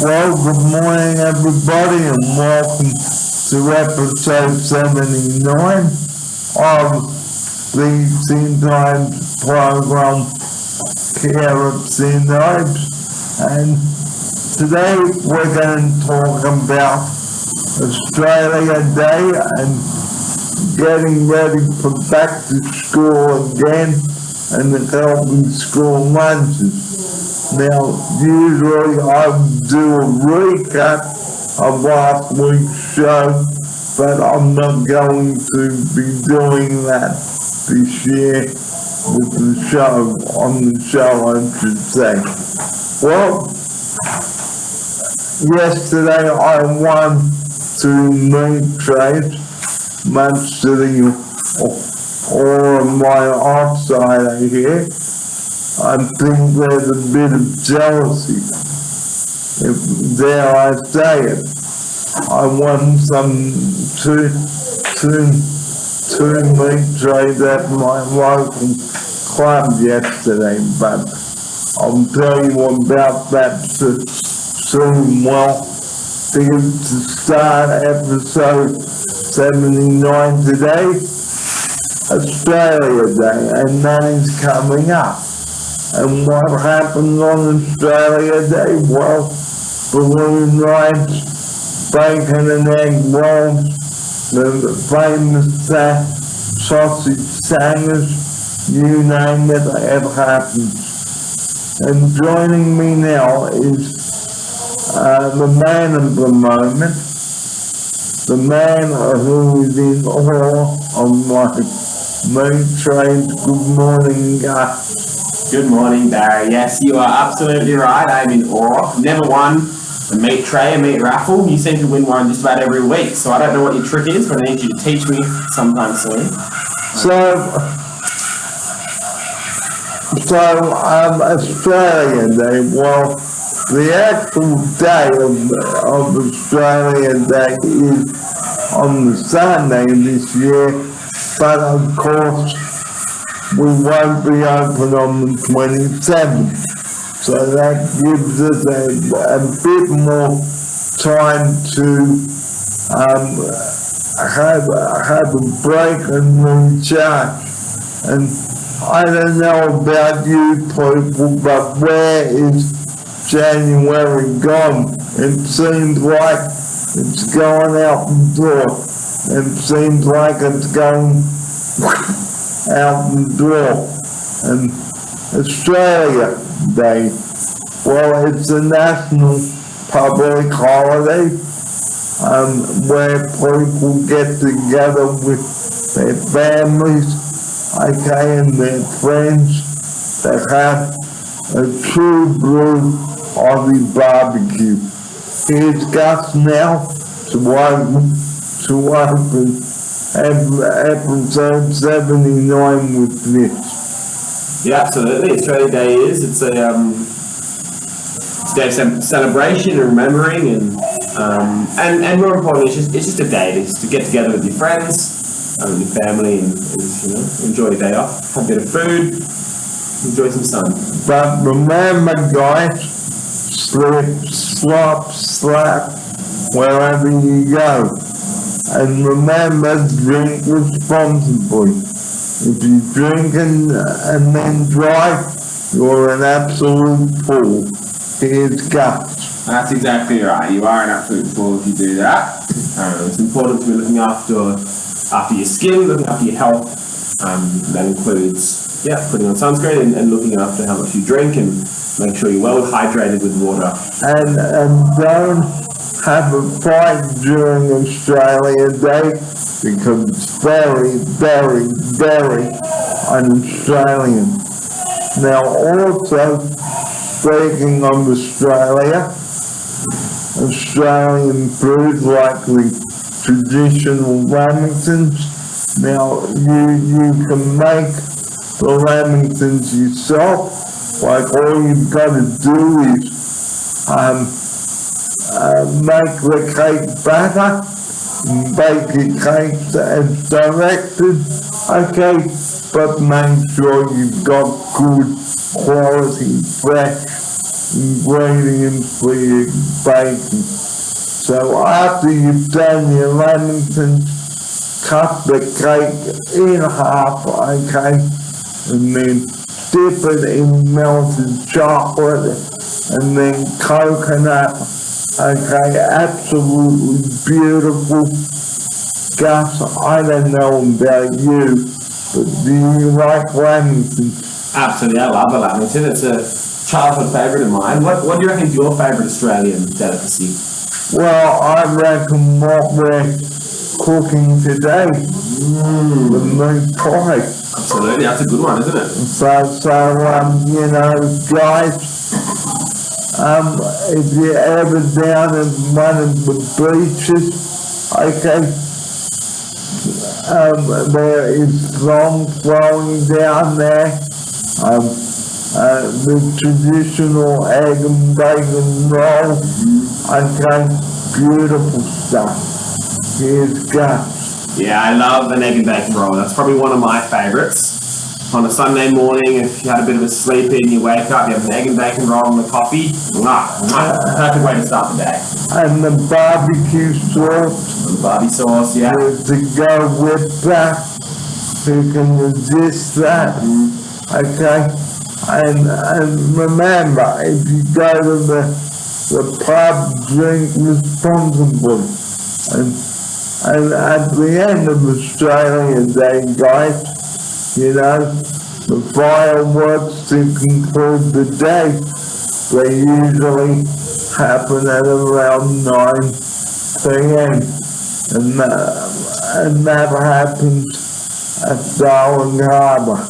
Well, good morning, everybody, and welcome to episode 79 of the Teen Times program, Care of Teen Times. And today we're going to talk about Australia Day and getting ready for back to school again and helping school lunches. Now, usually I do a recap of last week's show, but I'm not going to be doing that this year with the show, on the show I should say. Well, yesterday I won 2 meat trays, much to the all of my offside here. I think there's a bit of jealousy, if dare I say it. I won two meat trays at my local club yesterday, but I'll tell you about that soon. Well, to start episode 79 today, Australia Day, and that is coming up. And what happened on Australia Day? Well, balloon rides, bacon and egg rolls, the famous sausage sandwich, you name it, it happens. And joining me now is the man of the moment, the man who is in awe of my meat trays. Good morning, Good morning, Barry. Yes, you are absolutely right. I'm in awe. Never won a meat tray, a meat raffle. You seem to win one just about every week. So I don't know what your trick is, but I need you to teach me sometime soon. Australia Day. Well, the actual day of Australia Day is on the Sunday this year, but of course we won't be open on the 27th, so that gives us a bit more time to have a break and recharge. And I don't know about you people, but where is January gone? It seems like it's going out the door. It seems like it's going out the door. And Australia Day, well, it's a national public holiday where people get together with their families, okay, and their friends to have a true blue Aussie barbecue. Here's Gus now to open episode 79 with this. Yeah, absolutely. Australia Day it's a day of celebration and remembering, and more importantly, it's just a day to get together with your friends, your family, and enjoy a day off, have a bit of food, enjoy some sun. But remember, guys, slip, slop, slap wherever you go. And remember, drink responsibly. If you drink and then drive, you're an absolute fool. Here's Gus. That's exactly right. You are an absolute fool if you do that. It's important to be looking after your skin, looking after your health. That includes putting on sunscreen and looking after how much you drink and make sure you're well hydrated with water. And don't have a fight during Australia Day, because it's very, very, very un-Australian. Now, also, speaking of Australian food like the traditional lamingtons. Now, you can make the lamingtons yourself. Like, all you've got to do is make the cake batter, bake your cakes as directed, okay, but make sure you've got good quality fresh ingredients for your bacon. So after you've done your lamington, cut the cake in half, okay, and then dip it in melted chocolate and then coconut, okay, absolutely beautiful. Gus, I don't know about you, but do you like lamington? Absolutely, I love the lamington. It's a childhood favourite of mine. What do you reckon is your favourite Australian delicacy? Well, I reckon what we're cooking today, the meat pie. Absolutely, that's a good one, isn't it? You know, guys, if you're ever down in one of the beaches, okay, there is song flowing down there. The traditional egg and bacon roll, okay, beautiful stuff. Here's Gus. Yeah, I love an egg and bacon roll. That's probably one of my favourites. On a Sunday morning, if you had a bit of a sleep in, you wake up, you have an egg and bacon roll and a coffee. Perfect way to start the day. And the barbecue sauce. And the barbie sauce, yeah. To go with that. Who can resist that? Okay? And remember, if you go to the pub, drink responsibly. And at the end of Australia Day, guys, you know, the fireworks to conclude the day, they usually happen at around 9 p.m. And that happens at Darling Harbour.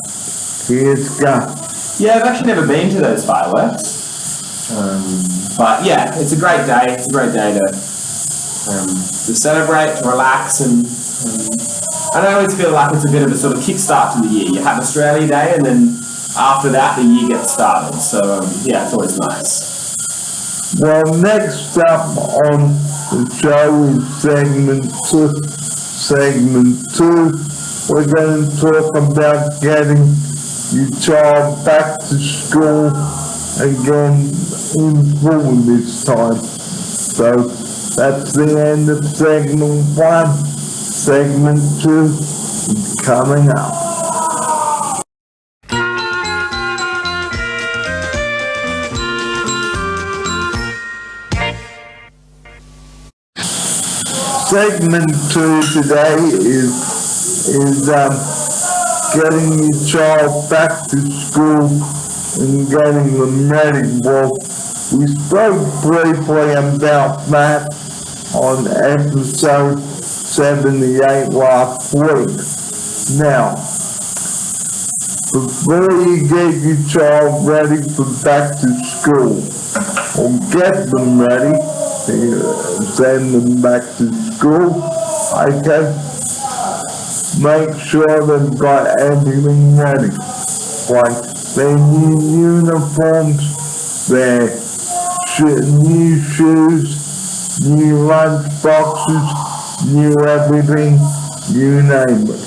Here's Gus. Yeah, I've actually never been to those fireworks. But yeah, it's a great day. It's a great day to celebrate, to relax, and I always feel like it's a bit of a sort of kickstart to the year. You have Australia Day, and then after that, the year gets started. So yeah, it's always nice. Well, next up on the show is segment two. We're going to talk about getting your child back to school again in full this time. So that's the end of segment one. Segment two is coming up. Segment two today is getting your child back to school and getting them ready. Well, we spoke briefly about that on episode 78 last week. Now, before you get your child ready for back to school, or get them ready, send them back to school, okay, make sure they've got everything ready, like their new uniforms, their new shoes, new lunch boxes, new everything, you name it.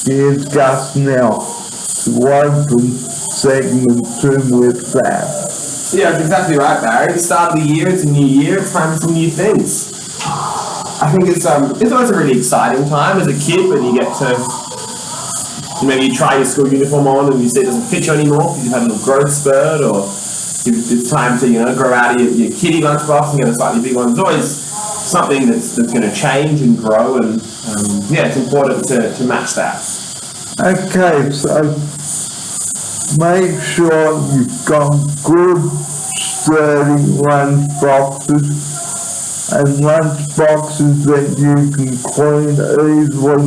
Here's Gus now to open segment two with that. Yeah, that's exactly right, Barry. The start of the year, it's a new year, it's time for some new things. I think it's always a really exciting time as a kid when you get to, maybe you try your school uniform on and you see it doesn't fit you anymore because you've had a little growth spurt, or it's time to, grow out of your kiddie lunchbox and get a slightly big one. It's always something that's going to change and grow, and it's important to match that. Okay, so make sure you've got good, sturdy lunch boxes, and lunch boxes that you can clean easily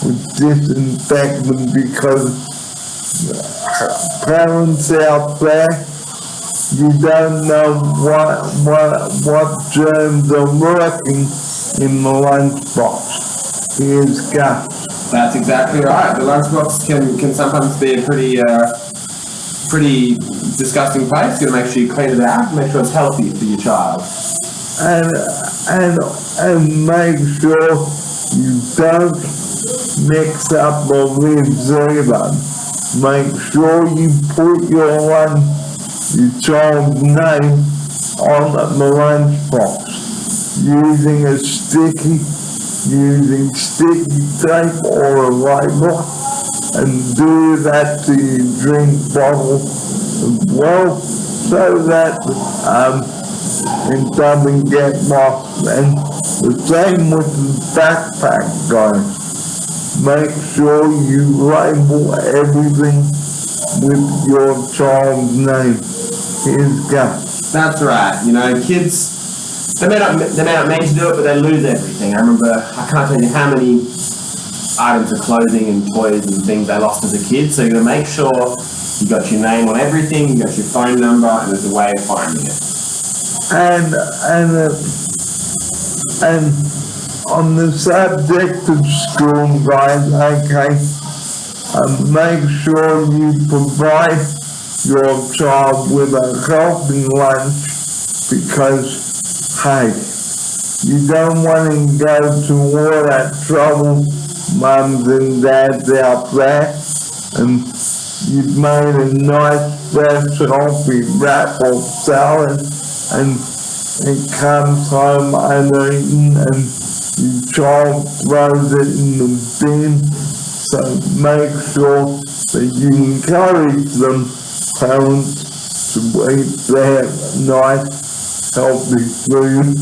with disinfectant, because parents out there, you don't know what germs are lurking in the lunchbox. Here's Gus. That's exactly right. The lunchbox can sometimes be a pretty disgusting place. You got to make sure you clean it out, make sure it's healthy for your child. And make sure you don't mix up the lids either. Make sure you put your your child's name on the lunchbox using sticky tape or a label, and do that to your drink bottle as well, so that it doesn't get lost. And the same with the backpack, guys. Make sure you label everything with your child's name. Here's Gus. That's right. You know, kids, they may not mean to do it, but they lose everything. I remember, I can't tell you how many items of clothing and toys and things they lost as a kid. So you're gonna make sure you got your name on everything, you got your phone number, and there's a way of finding it. And on the subject of school, guys, okay, make sure you provide your child with a healthy lunch, because, hey, you don't want to go to all that trouble, mums and dads out there, and you've made a nice fresh healthy wrap or salad, and it comes home uneaten, and your child throws it in the bin. So make sure that you encourage them, parents, to eat their nice healthy food.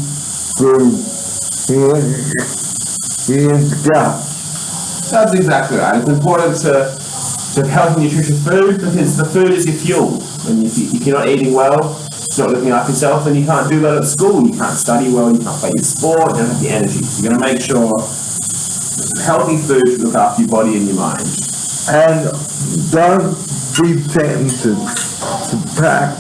Here's Gus. That's exactly right. It's important to have healthy, nutritious food, because the food is your fuel. And if you're not eating well, not looking after yourself, then you can't do well at school, you can't study well, you can't play your sport, you don't have the energy. So you're going to make sure healthy food should look after your body and your mind. And don't be tempted to pack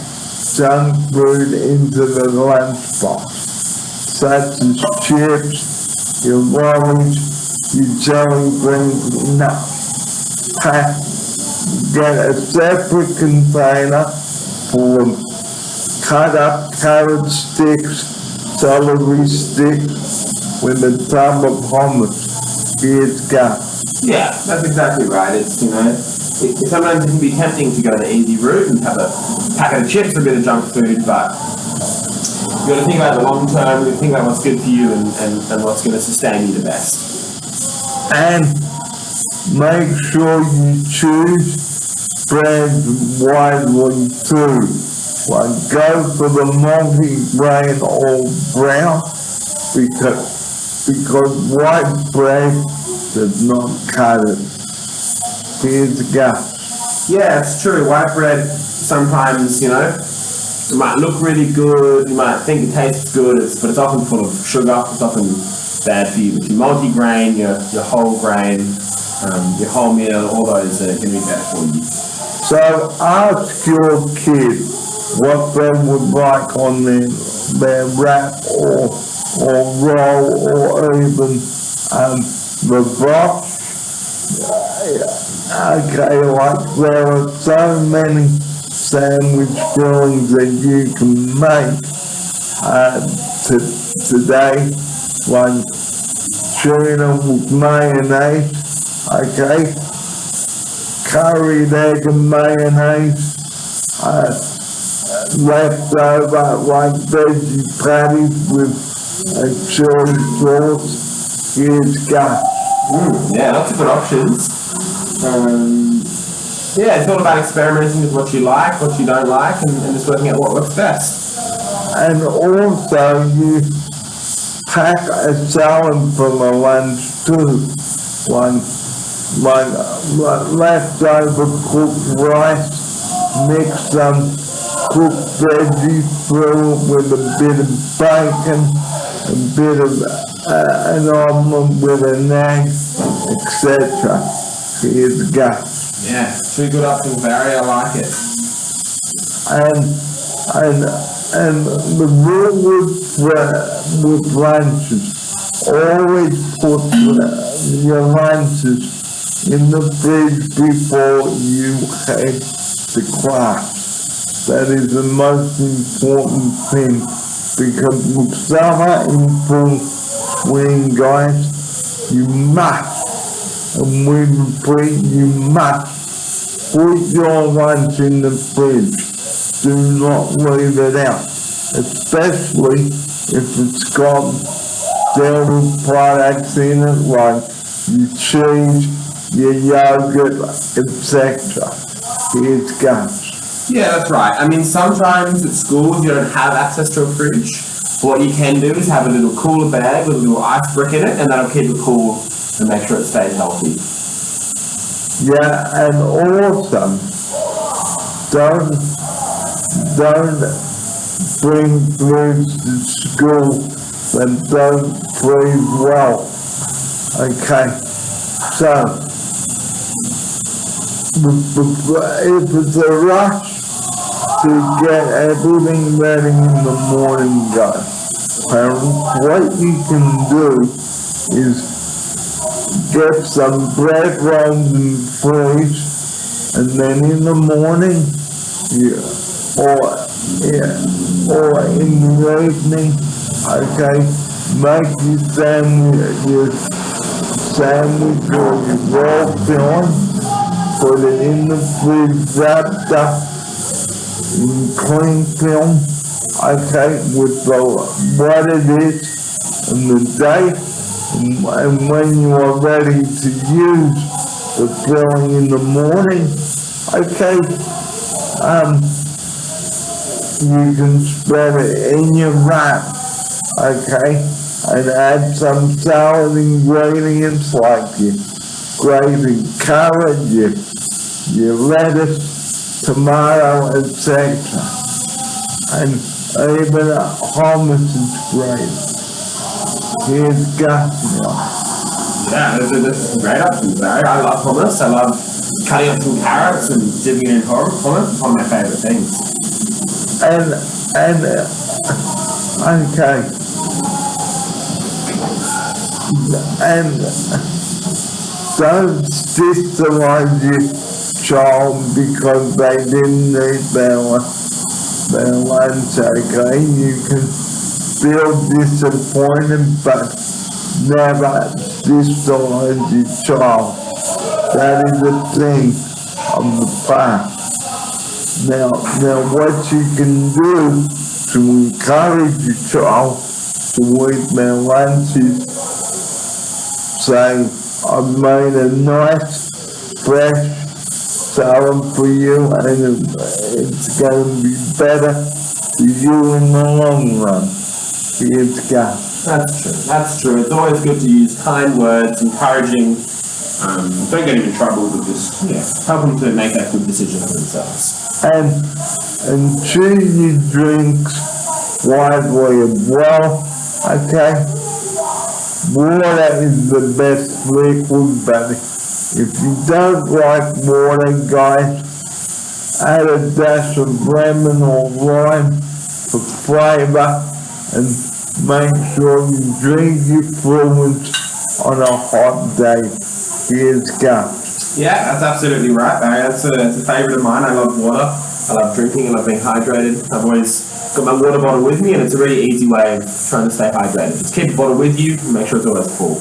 junk food into the lunchbox, such as chips, your lollies, your jelly beans. No. Get a separate container for cut up carrot sticks, celery sticks, with a tub of hummus. Here's Gus. Yeah, that's exactly right. It's, you know, sometimes it can be tempting to go the easy route and have a packet of chips or a bit of junk food, but you've got to think about the long term, you've got to think about what's good for you and what's going to sustain you the best. And make sure you choose bread wisely too. Like, go for the multi-grain or brown, because white bread does not cut it. Here's Gus. Yeah, it's true. White bread sometimes, you know, it might look really good, you might think it tastes good, but it's often full of sugar, it's often bad for you. But your multi-grain, your whole grain, your wholemeal, all those are going to be better for you. So ask your kid what they would like on their wrap or roll, or even the box. Okay, like there are so many sandwich fillings that you can make today, like tuna with mayonnaise, okay, curried egg and mayonnaise, leftover like veggie patties with a chili sauce. Here's Gus. Yeah, lots of good options. Yeah, it's all about experimenting with what you like, what you don't like, and just working out what works best. And also you pack a salad for the lunch too, like leftover cooked rice, mix some cooked veggies through with a bit of bacon, a bit of an omelette with an egg, etc. Here's Gus. Yeah, two good options, Barry. I like it. And the rule with lunches, always put your lunches in the fridge before you head to class. That is the most important thing, because with summer in full swing, guys, you must, and we repeat, you must put your lunch in the fridge. do not leave it out, especially if it's got dairy products in it like your cheese, your yogurt, etc. Here's Gus. Yeah, that's right. I mean, sometimes at school, if you don't have access to a fridge, what you can do is have a little cooler bag with a little ice brick in it, and that'll keep it cool and make sure it stays healthy. Yeah, and also, don't bring foods to school that don't freeze well. Okay, so if it's a rush to get everything ready in the morning, guys, what you can do is get some bread rolls and freeze, and then in the morning, or in the evening, okay, make your sandwich or your roll film, put it in the fridge wrapped up in clean film, okay, with what it is and the date, and when you are ready to use the filling in the morning, okay, you can spread it in your wrap, okay, and add some salad ingredients like your grated carrot, your lettuce, tomato, etc. And even hummus is great. Here's Gus now. Yeah, that's a great option, Barry. I love hummus. I love cutting up some carrots and dipping it in hummus. It's one of my favourite things. And okay. And don't sterilize your child because they didn't eat their lunch, okay? You can feel disappointed, but never sterilize your child. That is a thing of the past. Now what you can do to encourage your child to eat their lunches, say, I've made a nice, fresh salad for you, and it's going to be better for you in the long run. Here's Gus. That's true. It's always good to use kind words, encouraging. Don't get him in trouble, but just help them to make that good decision for themselves. And choose your drinks wisely as well, okay? Water is the best liquid, but if you don't like water, guys, add a dash of lemon or lime for flavor, and make sure you drink your fluids on a hot day. Here's Gus. Yeah, that's absolutely right, Barry. That's a favourite of mine. I love water. I love drinking. I love being hydrated. I've always got my water bottle with me, and it's a really easy way of trying to stay hydrated. Just keep the bottle with you and make sure it's always full.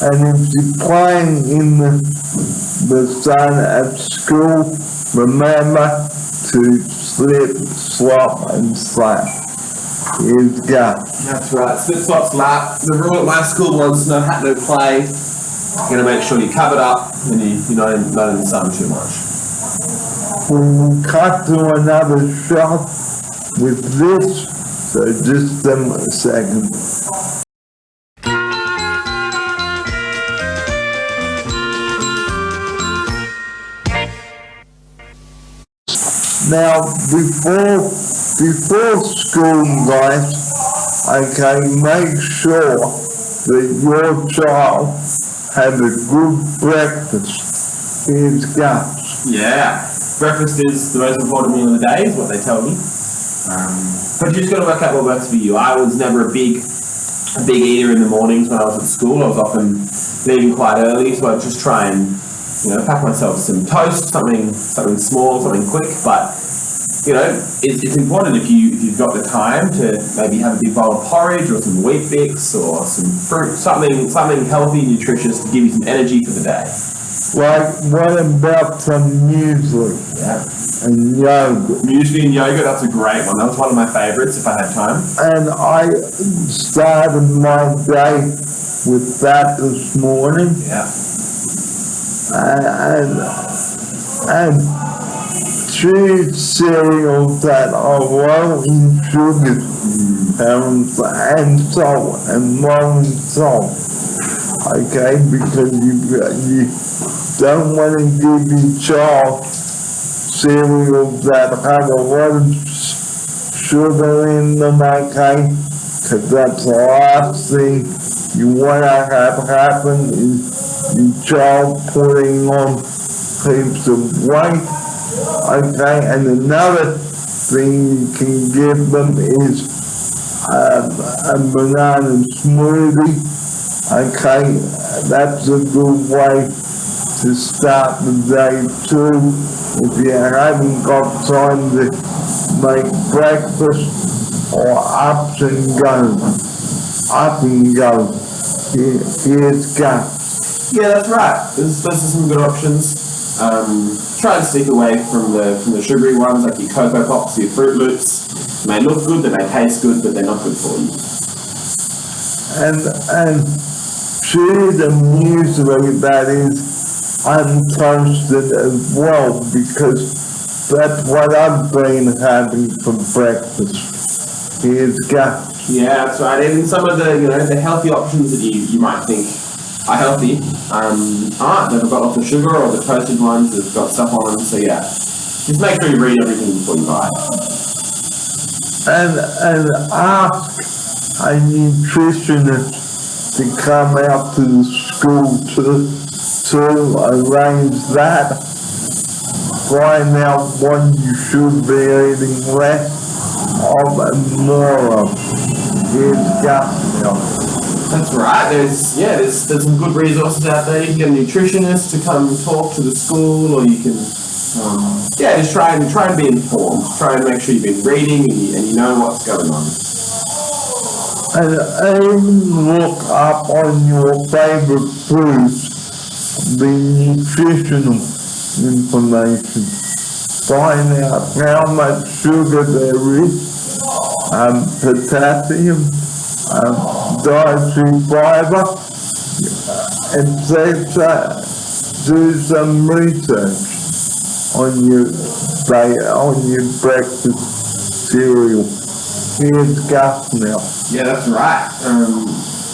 And if you're playing in the sun at school, remember to slip, slop, and slap. Here's Gus. That's right. Slip, slop, slap. The rule at my school was no hat, no play. You're going to make sure you're covered up and you're not in the sun too much. We'll cut to another shot with this, so just a second. Now, before school, guys, okay, make sure that your child has a good breakfast. Here's Gus. Yeah, breakfast is the most important meal of the day, is what they tell me. But you just got to work out what works for you. I was never a big eater in the mornings when I was at school. I was often leaving quite early, so I'd just try and pack myself some toast, something small, something quick. But it's important if you've got the time to maybe have a big bowl of porridge or some wheat bix or some fruit, something healthy, nutritious to give you some energy for the day. Like, what about some muesli? Yeah. and yogurt. Muesli and yogurt, that's a great one. That was one of my favourites if I had time. And I started my day with that this morning. Yeah. And two cereals that are low in sugar and salt and low in salt. Okay, because you don't want to give your child cereals that have a lot of sugar in them, okay? Because that's the last thing you want to have happen is your child putting on heaps of weight, okay? And another thing you can give them is a banana smoothie, okay? That's a good way to start the day too. If you haven't got time to make breakfast or up and go, here's go. Yeah, that's right. Those are some good options. Try and stick away from the sugary ones like your Cocoa Pops, your Fruit Loops. They may look good, they may taste good, but they're not good for you. And cheese and muesli that is untoasted as well, because that's what I've been having for breakfast. Here's go. Yeah, that's right. Even some of the healthy options that you might think are healthy aren't. They've got lots of sugar, or the toasted ones that have got stuff on them. So yeah, just make sure you read everything before you buy. And ask a nutritionist to come out to the school to arrange that. Find out what you should be eating less of and more of. Here's gut milk. That's right. There's some good resources out there. You can get a nutritionist to come talk to the school, or you can just try and be informed. Try and make sure you've been reading and you know what's going on. And even look up on your favorite foods the nutritional information. Find out how much sugar there is, potassium, dietary fiber, etc. Do some research on your breakfast cereal. Here's gut milk. Yeah, that's right.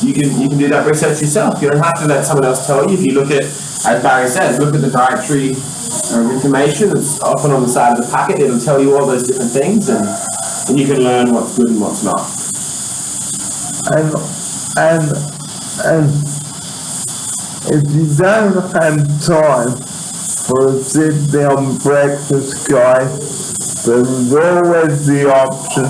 You can do that research yourself. You don't have to let someone else tell you. If you look at, as Barry says, look at the dietary information that's often on the side of the packet. It'll tell you all those different things, and you can learn what's good and what's not. And if you don't have time for a sit-down breakfast guide, there's always the option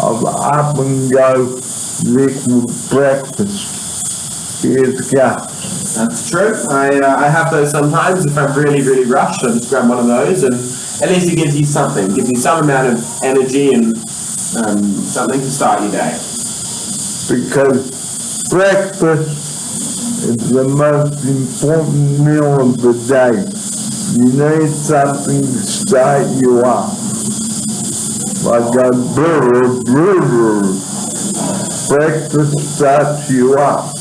of up-and-go liquid breakfast. Here's gut. That's true. I have those sometimes. If I'm really, really rushed, I just grab one of those, and at least it gives you something. It gives you some amount of energy and something to start your day. Because breakfast is the most important meal of the day. You need something to start you up. Like a brr. Breakfast starts you up.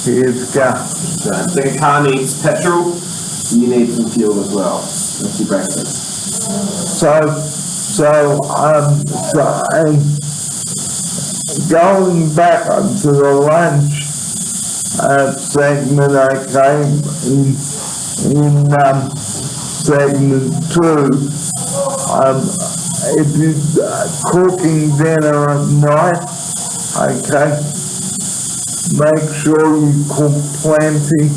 Here's gas. It's like a car needs petrol, you need some fuel as well. That's your breakfast. And going back to the lunch segment, I came in segment 2. If you're cooking dinner at night, okay, make sure you cook plenty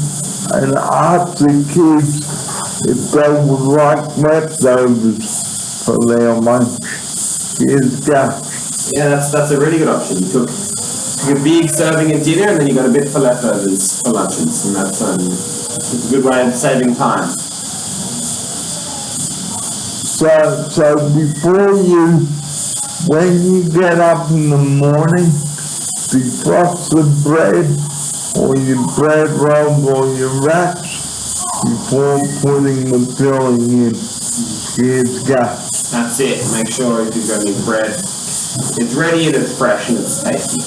and ask the kids if they would like leftovers for their lunch. Here's gas. Yeah, that's a really good option. You cook a big serving at dinner, and then you got a bit for leftovers for lunches, and that's a good way of saving time. So before when you get up in the morning, defrost the bread or your bread roll or your wraps before putting the filling in. Here's Gus. That's it. Make sure if you've got any bread, it's ready and it's fresh and it's tasty.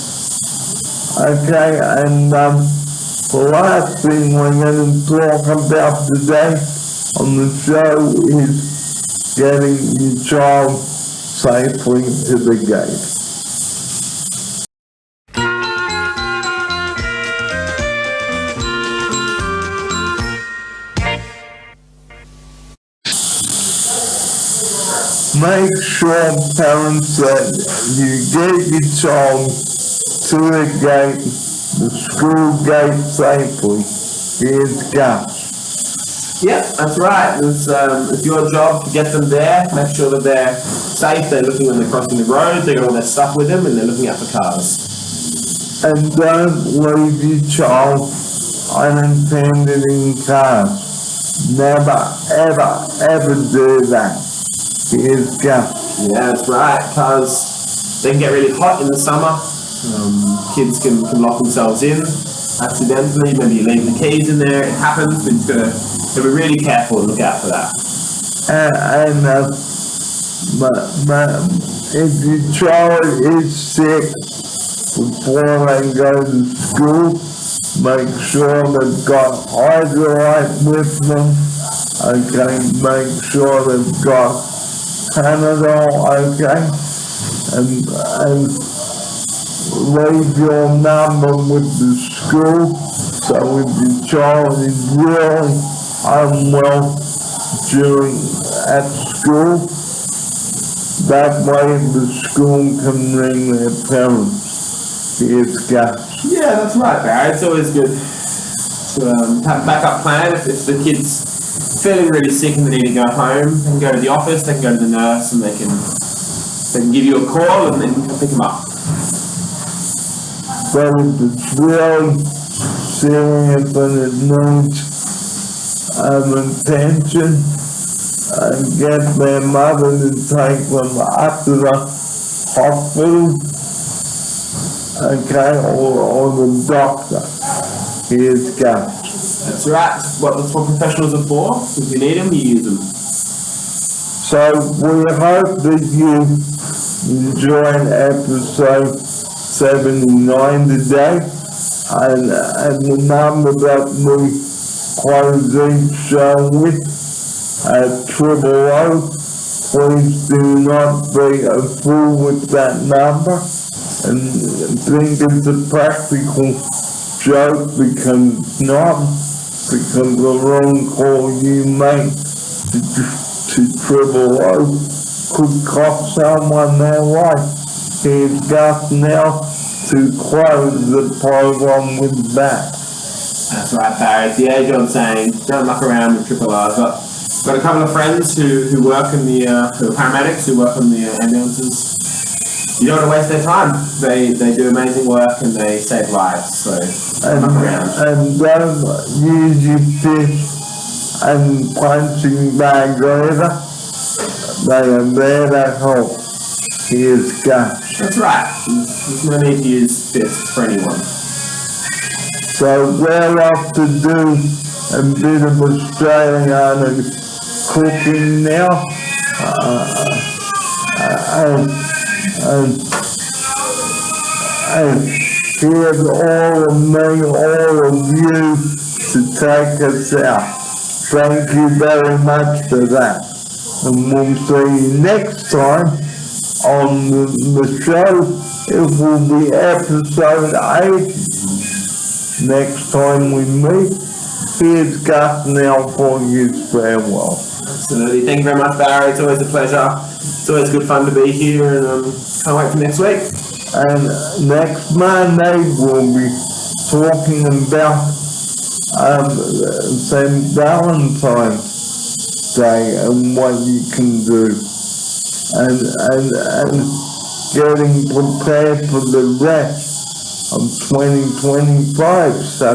Okay, and the last thing we're going to talk about today on the show is getting your child safely to the gate. Make sure, parents, that you get your child to the gate, the school gate safely. Here's Gus. Yeah, that's right. It's your job to get them there, make sure that they're safe, they're looking when they're crossing the road, they got all their stuff with them, and they're looking out for cars. And don't leave your child unattended in cars. Never, ever, ever do that. Here's Gus. Yeah, that's right. Cars, they can get really hot in the summer. Kids can lock themselves in accidentally. Maybe you leave the keys in there. It happens, but you've got to be really careful and look out for that. If your child is sick before they go to school, make sure they've got Hydralite with them. Okay, make sure they've got Panadol, okay, and leave your number with the school, so if your child is really unwell at school, that way the school can ring their parents. Here's Gus. Yeah, that's right, Barry. It's always good to have a backup plan if the kid's feeling really sick and they need to go home. They can go to the office, they can go to the nurse, and they can give you a call and then you can pick them up. But if it's really serious and it needs attention, get their mother to take them up to the hospital, okay, or the doctor. Here's Gus. That's right. That's what professionals are for. If you need them, you use them. So we hope that you enjoyed episode 79 today, and the number that we close each show with at 000. Please do not be a fool with that number, and think it's a practical joke, because it's not, because the wrong call you make to 000 could cost someone their life. Here's Gus now to close the program with that. That's right, Barry. It's the age old saying, don't muck around with triple R's. Got a couple of friends who work in who are paramedics, who work on the ambulances. You don't want to waste their time. They do amazing work and they save lives, so don't muck around. And don't use your fist and punching bag either. They are there to help. Here's Gus. That's right. There's no need to use fists for anyone. So we're off to do a bit of Australian cooking now. And here's all of me, all of you to take us out. Thank you very much for that. And we'll see you next time on the show. It will be episode 8. Next time we meet, here's Gus now for his farewell. Absolutely. Thank you very much, Barry. It's always a pleasure. It's always good fun to be here, and can't wait for next week. And next Monday we'll be talking about St. Valentine's Day and what you can do, and getting prepared for the rest of 2025. So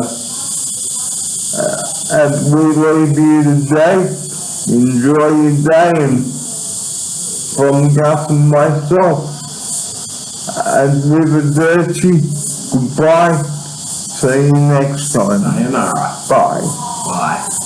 as we leave you today, enjoy your day, and from Gus and myself, Arrivederci, goodbye, see you next time. Sayonara. Bye. Bye.